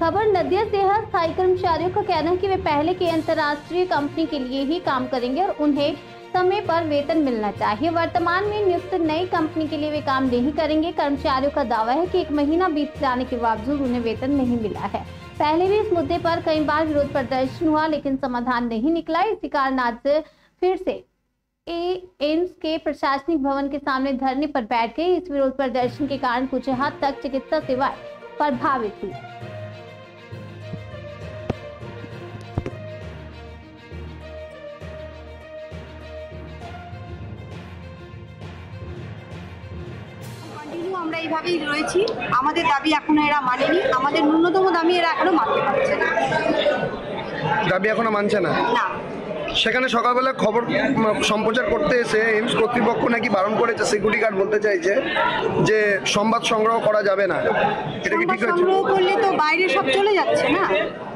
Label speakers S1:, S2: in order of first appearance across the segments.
S1: खबर नदिया से है। स्थायी कर्मचारियों का कहना है कि वे पहले की अंतर्राष्ट्रीय कंपनी के लिए ही काम करेंगे और उन्हें समय पर वेतन मिलना चाहिए। वर्तमान में नियुक्त नई कंपनी के लिए वे काम नहीं करेंगे। कर्मचारियों का दावा है कि 1 महीना बीत जाने के बावजूद उन्हें वेतन नहीं मिला है। पहले भी इस मुद्दे पर कई बार विरोध प्रदर्शन हुआ, लेकिन समाधान नहीं निकला। इसी कारण आज फिर से एम्स के प्रशासनिक भवन के सामने धरने पर बैठ गए। इस विरोध प्रदर्शन के कारण कुछ हद तक चिकित्सा सेवाएं प्रभावित हुई।
S2: আমরা এইভাবেই রয়েছি। আমাদের দাবি এখনো এরা মানেনি। আমাদের ন্যূনতম দাবি এরা এখনো মানতে পারছে না।
S3: দাবি এখনো মানছে না।
S2: না,
S3: সেখানে সকালবেলা খবর সম্প্রচার করতে এসে এইমস কর্তৃপক্ষ নাকি বারণ করেছে, সিকিউরিটি গার্ড বলতে চাইছে যে সংবাদ সংগ্রহ করা যাবে না। এটা কি ঠিক আছে?
S2: সংগ্রহ করলে তো বাইরে সব চলে যাচ্ছে না,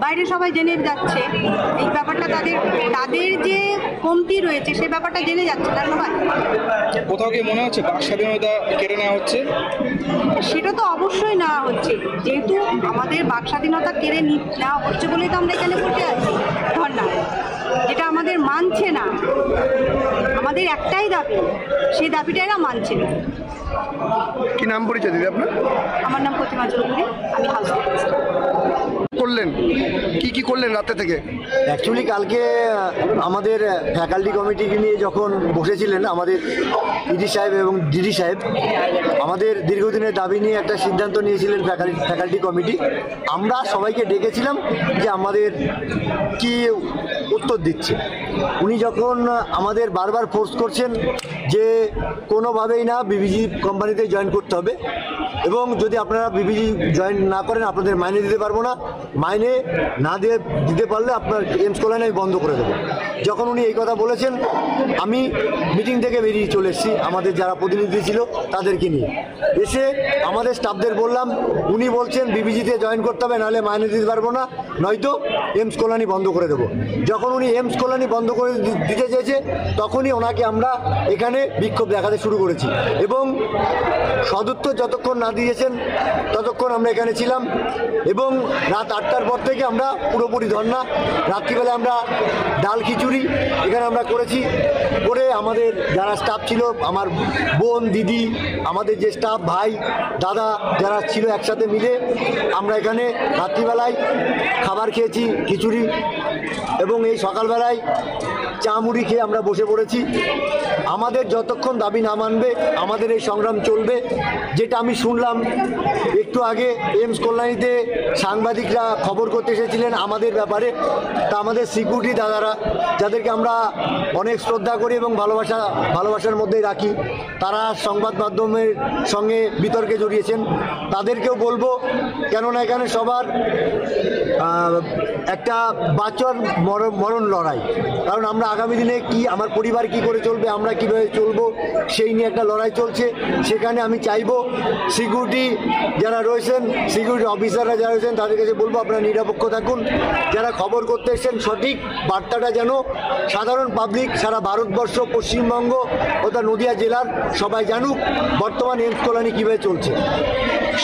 S2: বাইরে সবাই জেনে যাচ্ছে। এই ব্যাপারটা তাদের যে কমতি রয়েছে সেই ব্যাপারটা জেনে যাচ্ছে না।
S4: কোথাও কি মনে হচ্ছে বাক স্বাধীনতা কেড়ে নেওয়া হচ্ছে?
S2: সেটা তো অবশ্যই নেওয়া হচ্ছে, যেহেতু আমাদের বাক স্বাধীনতা কেড়ে নেওয়া হচ্ছে বলেই তো আমরা এখানে বসে আছি ধর্না। যেটা আমাদের মানছে না, আমাদের একটাই দাবি, সেই দাবিটা এরা মানছে না।
S3: কি নাম পরিচয় দিদি আপনার?
S2: আমার নাম প্রতিমা চৌধুরী, আমি হাউস
S3: করলেন কি করলেন রাতে থেকে?
S5: অ্যাকচুয়ালি কালকে আমাদের ফ্যাকাল্টি কমিটিকে নিয়ে যখন বসেছিলেন আমাদের ইডি সাহেব এবং ডিডি সাহেব, আমাদের দীর্ঘদিনের দাবি নিয়ে একটা সিদ্ধান্ত নিয়েছিলেন ফ্যাকাল্টি কমিটি। আমরা সবাইকে ডেকেছিলাম যে আমাদের কি উত্তর দিচ্ছে। উনি যখন আমাদের বারবার ফোর্স করছেন যে কোনোভাবেই না বিবিজি কোম্পানিতে জয়েন করতে হবে, এবং যদি আপনারা বিবিজি জয়েন না করেন আপনাদের মাইনে দিতে পারবো না, মাইনে না দিতে পারলে আপনার এইমস কল্যাণী আমি বন্ধ করে দেবো। যখন উনি এই কথা বলেছেন আমি মিটিং থেকে বেরিয়ে চলে এসেছি আমাদের যারা প্রতিনিধি ছিল তাদেরকে নিয়ে। এসে আমাদের স্টাফদের বললাম, উনি বলছেন বিবিজিতে জয়েন করতে হবে, নাহলে মাইনে দিতে পারবো না, নয়তো এইমস কল্যাণী বন্ধ করে দেবো। যখন উনি এইমস কল্যাণী বন্ধ করে দিতে চেয়েছে তখনই ওনাকে আমরা এখানে বিক্ষোভ দেখাতে শুরু করেছি, এবং সদুত্তর যতক্ষণ না দিয়েছেন ততক্ষণ আমরা এখানে ছিলাম। এবং রাত 8টার পর থেকে আমরা পুরোপুরি ধর্না, রাত্রিবেলা আমরা ডাল খিচুড়ি এখানে আমরা করেছি। করে আমাদের যারা স্টাফ ছিল, আমার বোন দিদি, আমাদের যে স্টাফ ভাই দাদা যারা ছিল, একসাথে মিলে আমরা এখানে রাত্রিবেলায় খাবার খেয়েছি, খিচুড়ি, এবং এই সকালবেলায় চা মুড়ি খেয়ে আমরা বসে পড়েছি। আমাদের যতক্ষণ দাবি না মানবে আমাদের এই সংগ্রাম চলবে। যেটা আমি শুনলাম একটু আগে, এইমস কল্যাণীতে সাংবাদিকরা খবর করতে এসেছিলেন আমাদের ব্যাপারে, তা আমাদের সিকিউরিটি দাদারা যাদেরকে আমরা অনেক শ্রদ্ধা করি এবং ভালোবাসার মধ্যেই রাখি, তারা সংবাদ মাধ্যমের সঙ্গে বিতর্কে জড়িয়েছেন। তাদেরকেও বলবো, কেননা এখানে সবার একটা বাঁচার মরণ লড়াই, কারণ আমরা আগামী দিনে কি, আমার পরিবার কি করে চলবে, আমরা কীভাবে চলবো, সেই নিয়ে একটা লড়াই চলছে। সেখানে আমি চাইবো সিকিউরিটি যারা রয়েছেন, সিকিউরিটি অফিসাররা যারা রয়েছেন, তাদের কাছে বলবো আপনারা নিরপেক্ষ থাকুন। যারা খবর করতে এসেছেন সঠিক বার্তাটা যেন সাধারণ পাবলিক সারা ভারতবর্ষ, পশ্চিমবঙ্গ ও তার নদিয়া জেলার সবাই জানুক বর্তমান এইমস কল্যাণী কীভাবে চলছে।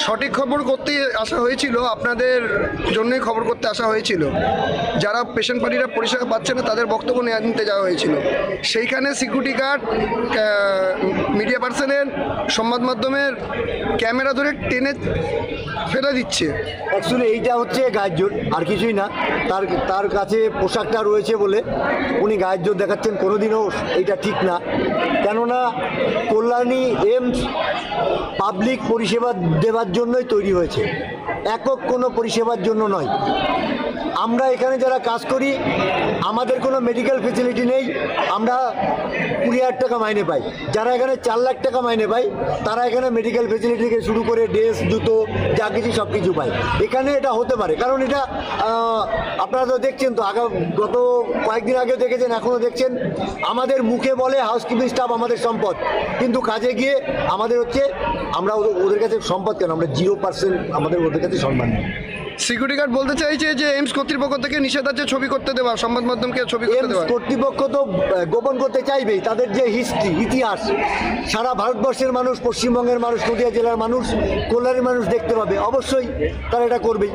S3: সঠিক খবর করতে আসা হয়েছিল, আপনাদের জন্যই খবর করতে আসা হয়েছিল। যারা পেশেন্ট পার্টিরা পরিষেবা পাচ্ছে না তাদের বক্তব্য নিতে যাওয়া হয়েছিল। সেইখানে সিকিউরিটি গার্ড, মিডিয়া পার্সনের, সংবাদ মাধ্যমের ক্যামেরা ধরে টেনে ফেলে দিচ্ছে।
S5: অ্যাকচুয়ালি এইটা হচ্ছে গায়ের জোর, আর কিছুই না। তার কাছে পোশাকটা রয়েছে বলে উনি গায়ের জোর দেখাচ্ছেন, কোনোদিনও এইটা ঠিক না। কেননা কল্যাণী এইমস পাবলিক পরিষেবা দেওয়ার জন্যই তৈরি হয়েছে, একক কোনো পরিষেবার জন্য নয়। আমরা এখানে যারা কাজ করি আমাদের কোনো মেডিকেল ফেসিলিটি নেই, আমরা 20,000 টাকা মাইনে পাই। যারা এখানে 4 লাখ টাকা মাইনে পাই তারা এখানে মেডিকেল ফেসিলিটি থেকে শুরু করে ড্রেস, জুতো, যা কিছু সব কিছু পায়। এখানে এটা হতে পারে, কারণ এটা আপনারা তো দেখছেন, তো গত কয়েকদিন আগেও দেখেছেন, এখনও দেখছেন। আমাদের মুখে বলে হাউসকিপিং স্টাফ আমাদের সম্পদ, কিন্তু কাজে গিয়ে আমাদের হচ্ছে আমরা ওদের কাছে সম্পদ কেন, আমরা 0% আমাদের ওদের কাছে সম্মান নেই।
S3: সিকিউরিটি গার্ড বলতে চাইছে যে এইমস কর্তৃপক্ষ থেকে নিষেধ আছে ছবি করতে দেওয়া, সংবাদ মাধ্যমকে ছবি করতে
S5: এমস
S3: দেওয়া।
S5: কর্তৃপক্ষ তো গোপন করতে চাইবেই, তাদের যে হিস্ট্রি, ইতিহাস সারা ভারতবর্ষের মানুষ, পশ্চিমবঙ্গের মানুষ, নদিয়া জেলার মানুষ, কল্যাণের মানুষ দেখতে পাবে, অবশ্যই তারা এটা করবেই।